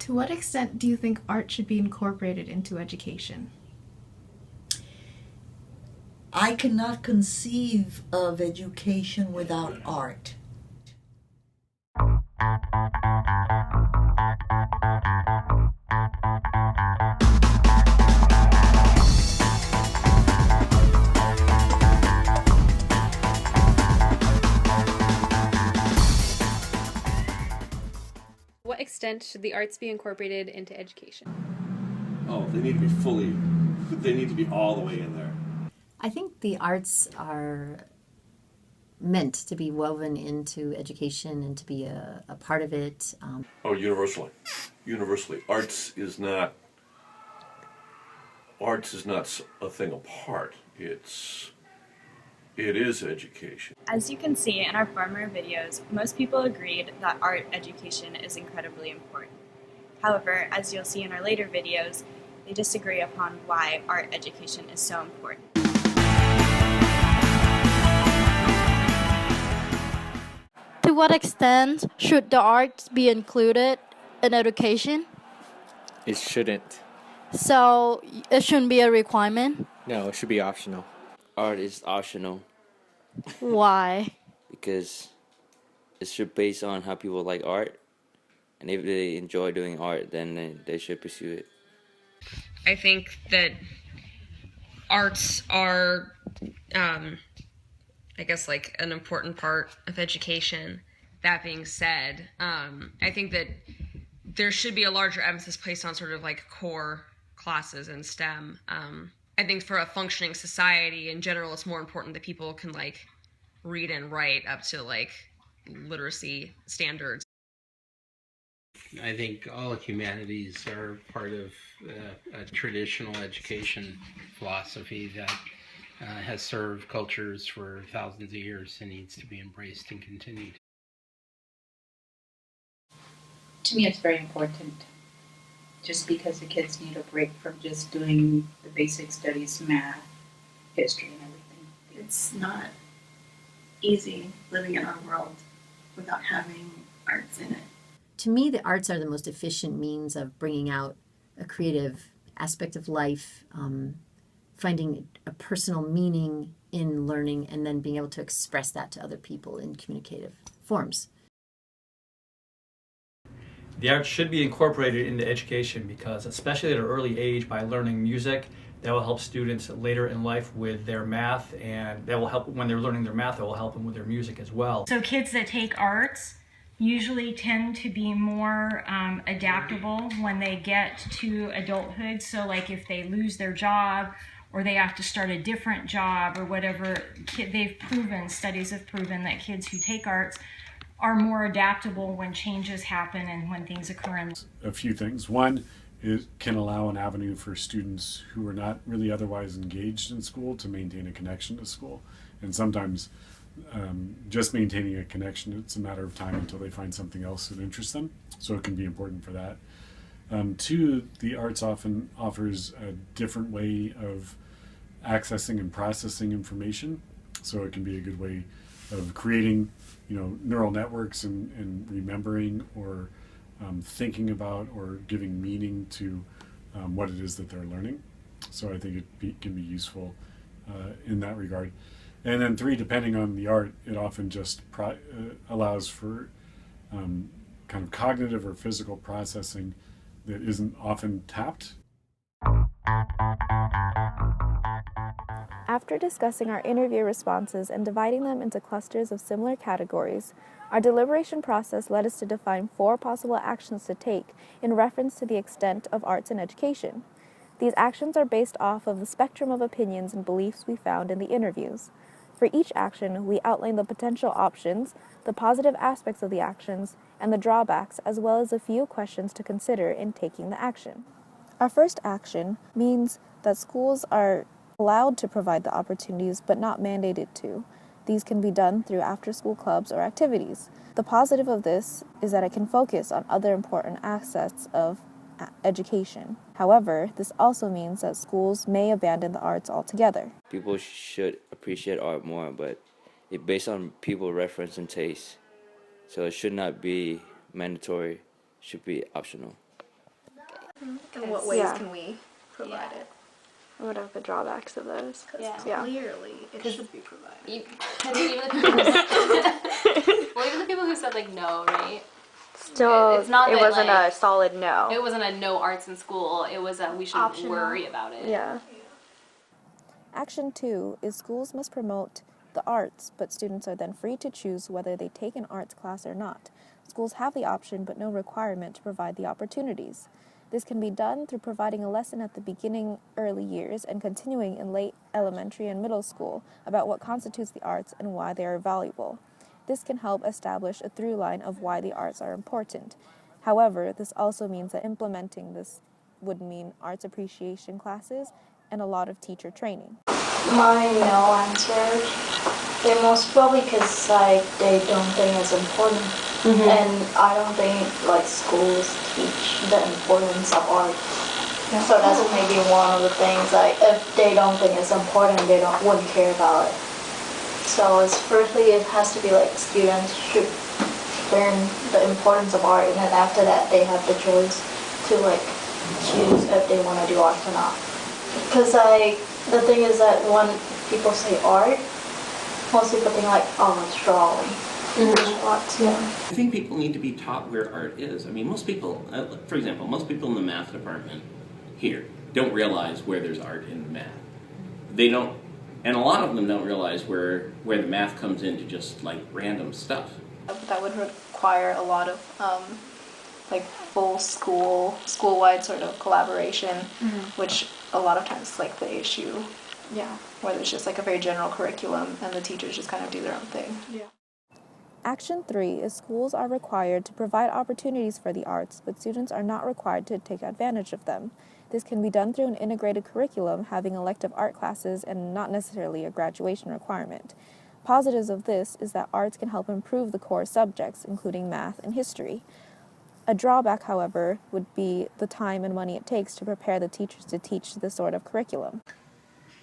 To what extent do you think art should be incorporated into education? I cannot conceive of education without art. To what extent should the arts be incorporated into education? Oh, they need to be all the way in there. I think the arts are meant to be woven into education and to be a part of it. Universally. Arts is not a thing apart. It is education. As you can see in our former videos, most people agreed that art education is incredibly important. However, as you'll see in our later videos, they disagree upon why art education is so important. To what extent should the arts be included in education? It shouldn't. So it shouldn't be a requirement? No, it should be optional. Art is optional Why? because it should base on how people like art, and if they enjoy doing art, then they should pursue it. I think that arts are, I guess, like an important part of education. That being said, I think that there should be a larger emphasis placed on sort of like core classes in STEM. I think for a functioning society in general, it's more important that people can like read and write up to like literacy standards. I think all humanities are part of a traditional education philosophy that has served cultures for thousands of years and needs to be embraced and continued. To me, it's very important, just because the kids need a break from just doing the basic studies, math, history, and everything. It's not easy living in our world without having arts in it. To me, the arts are the most efficient means of bringing out a creative aspect of life, finding a personal meaning in learning, and then being able to express that to other people in communicative forms. The arts should be incorporated into education because, especially at an early age, by learning music, that will help students later in life with their math, and that will help when they're learning their math, that will help them with their music as well. So kids that take arts usually tend to be more adaptable when they get to adulthood. So like if they lose their job or they have to start a different job or whatever, studies have proven that kids who take arts are more adaptable when changes happen and when things occur. A few things. One, it can allow an avenue for students who are not really otherwise engaged in school to maintain a connection to school. And sometimes just maintaining a connection, it's a matter of time until they find something else that interests them. So it can be important for that. Two, the arts often offers a different way of accessing and processing information. So it can be a good way of creating, neural networks and remembering or thinking about or giving meaning to what it is that they're learning. So I think it can be useful in that regard. And then three, depending on the art, it often just allows for kind of cognitive or physical processing that isn't often tapped. After discussing our interview responses and dividing them into clusters of similar categories, our deliberation process led us to define 4 possible actions to take in reference to the extent of arts in education. These actions are based off of the spectrum of opinions and beliefs we found in the interviews. For each action, we outline the potential options, the positive aspects of the actions, and the drawbacks, as well as a few questions to consider in taking the action. Our first action means that schools are allowed to provide the opportunities but not mandated to. These can be done through after-school clubs or activities. The positive of this is that it can focus on other important aspects of education. However, this also means that schools may abandon the arts altogether. People should appreciate art more, but it's based on people's reference and taste. So it should not be mandatory, it should be optional. In what ways can we provide it? What are the drawbacks of those? Clearly, it should be provided. I think even the people who well, even the people who said like no, right? Still, It's not it that, wasn't like, a solid no. It wasn't a no arts in school. It was a we shouldn't Optional. worry about it. Yeah. Action 2 is schools must promote the arts, but students are then free to choose whether they take an arts class or not. Schools have the option, but no requirement to provide the opportunities. This can be done through providing a lesson at the beginning early years and continuing in late elementary and middle school about what constitutes the arts and why they are valuable. This can help establish a through line of why the arts are important. However, this also means that implementing this would mean arts appreciation classes and a lot of teacher training. My no answer, they're most probably because like they don't think it's important, and I don't think like schools teach the importance of art. So that's maybe one of the things. Like if they don't think it's important, they wouldn't care about it. So it's firstly it has to be like students should learn the importance of art, and then after that they have the choice to like choose if they want to do art or not. Because like the thing is that when people say art, most people think like, oh, it's drawing. I think people need to be taught where art is. I mean, most people, for example, most people in the math department here don't realize where there's art in the math. They don't, and a lot of them don't realize where the math comes into just like random stuff. That would require a lot of like full school-wide sort of collaboration, which a lot of times is like the issue. Yeah, where there's just like a very general curriculum and the teachers just kind of do their own thing. Yeah. Action 3 is schools are required to provide opportunities for the arts, but students are not required to take advantage of them. This can be done through an integrated curriculum, having elective art classes and not necessarily a graduation requirement. Positives of this is that arts can help improve the core subjects, including math and history. A drawback, however, would be the time and money it takes to prepare the teachers to teach this sort of curriculum.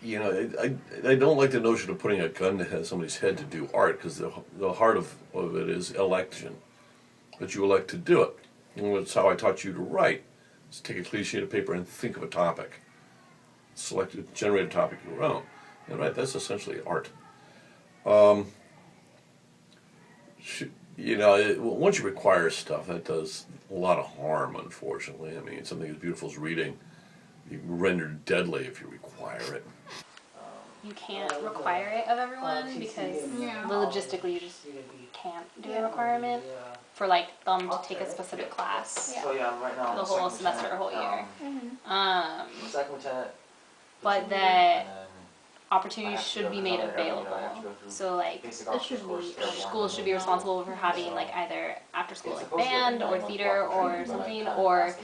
You know, I don't like the notion of putting a gun to somebody's head to do art, because the heart of it is election. But you elect to do it. And that's how I taught you to write. Is take a clean sheet of paper and think of a topic. Generate a topic of your own. And right, that's essentially art. You know, once you require stuff, that does a lot of harm, unfortunately. I mean, something as beautiful as reading, you can render deadly if you require it. You can't require it of everyone because logistically you just can't do a requirement for like them to take a specific class for the whole semester or whole year. But that opportunities should be made available. So like schools should be responsible for having like either after school like band or theater or something, or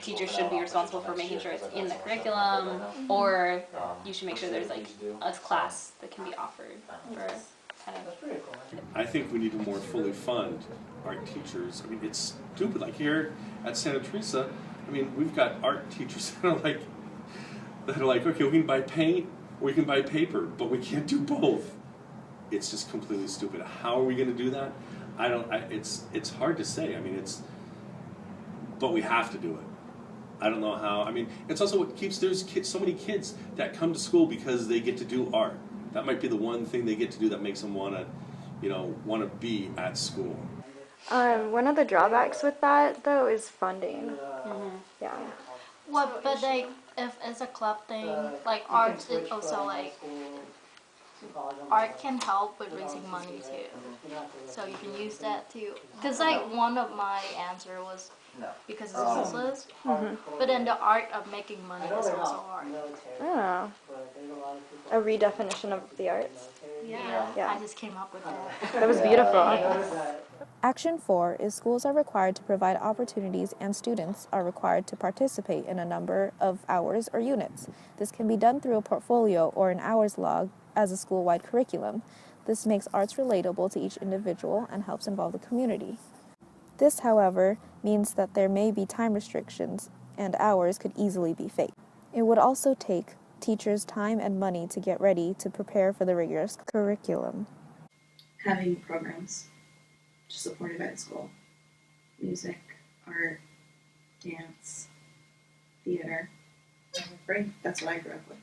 teachers should be responsible for making sure it's in the curriculum, or you should make sure there's like a class that can be offered for kind of. I think we need to more fully fund art teachers. I mean, it's stupid. Like here at Santa Teresa, I mean, we've got art teachers that are like, okay, we can buy paint, we can buy paper, but we can't do both. It's just completely stupid. How are we going to do that? It's hard to say. I mean, but we have to do it. I don't know how. I mean, it's also what keeps, there's so many kids that come to school because they get to do art. That might be the one thing they get to do that makes them want to be at school. One of the drawbacks with that, though, is funding. Yeah. What, but like, if it's a club thing, like arts is also like, art can help with raising money too. So you can use that too. Because like one of my answer was because it's useless, but then the art of making money is also art. Oh. A redefinition of the arts. Yeah. I just came up with that. That was beautiful. Action 4 is schools are required to provide opportunities and students are required to participate in a number of hours or units. This can be done through a portfolio or an hours log as a school-wide curriculum. This makes arts relatable to each individual and helps involve the community. This, however, means that there may be time restrictions and hours could easily be faked. It would also take teachers time and money to get ready to prepare for the rigorous curriculum. Having programs supported by the school. Music, art, dance, theater. I'm afraid that's what I grew up with.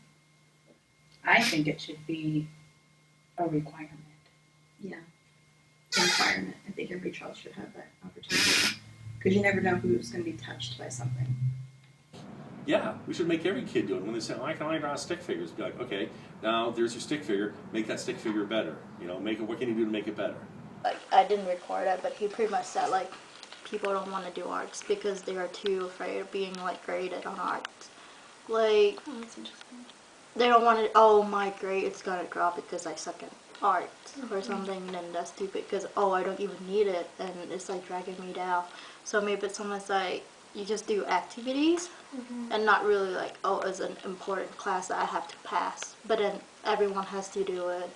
I think it should be a requirement. Yeah. Environment. I think every child should have that opportunity. Because you never know who's going to be touched by something. Yeah, we should make every kid do it. When they say, "Oh, I can only draw stick figures," be like, "Okay, now there's your stick figure. Make that stick figure better. You know, make it. What can you do to make it better?" Like, I didn't record it, but he pretty much said, like, people don't want to do arts because they are too afraid of being, like, graded on arts. Like, Oh, that's interesting. they don't want to, oh, my grade is going to drop because I suck at art or something, then that's stupid because, oh, I don't even need it, and it's, like, dragging me down. So maybe it's something like, you just do activities and not really like, oh, it's an important class that I have to pass. But then everyone has to do it.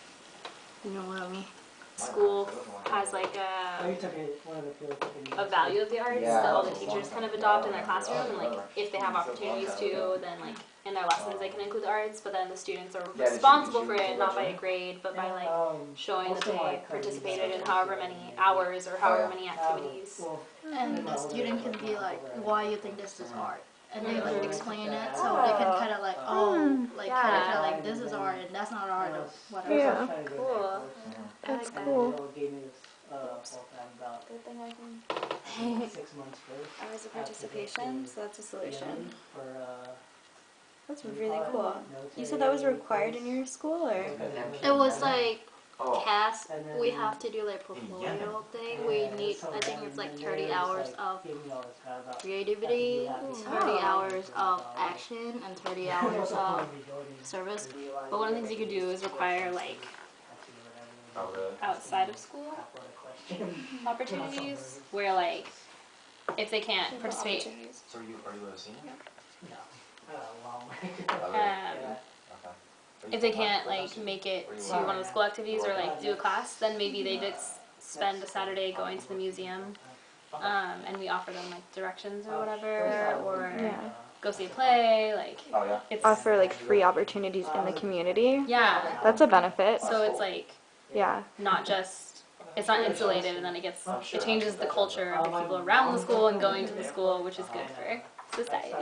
You know what I mean? School has like a value of the arts that all the teachers kind of adopt in their classroom, and like if they have opportunities to, then like in their lessons they can include the arts, but then the students are responsible for it, not by a grade, but by like showing that they participated in however many hours or however many activities. And the student can be like, why you think this is art? And they like explain it so they can kind of like, oh, like kind of feel like this is art and that's not art or whatever. Yeah. Cool. That's cool. Good thing I can. Hours of participation, so that's a solution. That's really cool. You said that was required in your school, or? It was like CAS, we have to do like portfolio thing. We need, I think it's like 30 hours of creativity, 30 hours of action, and 30 hours of service. But one of the things you could do is require like outside of school opportunities where like if they can't participate So are you a senior? if they can't like make it to one of the school activities or like do a class, then maybe they did spend a Saturday going to the museum, and we offer them like directions or whatever, or go see a play, like it's Offer like free opportunities in the community. Yeah, That's a benefit. so it's like Yeah. not just, it's not insulated, and then it changes the culture of the people around the school and going to the school, which is good for society.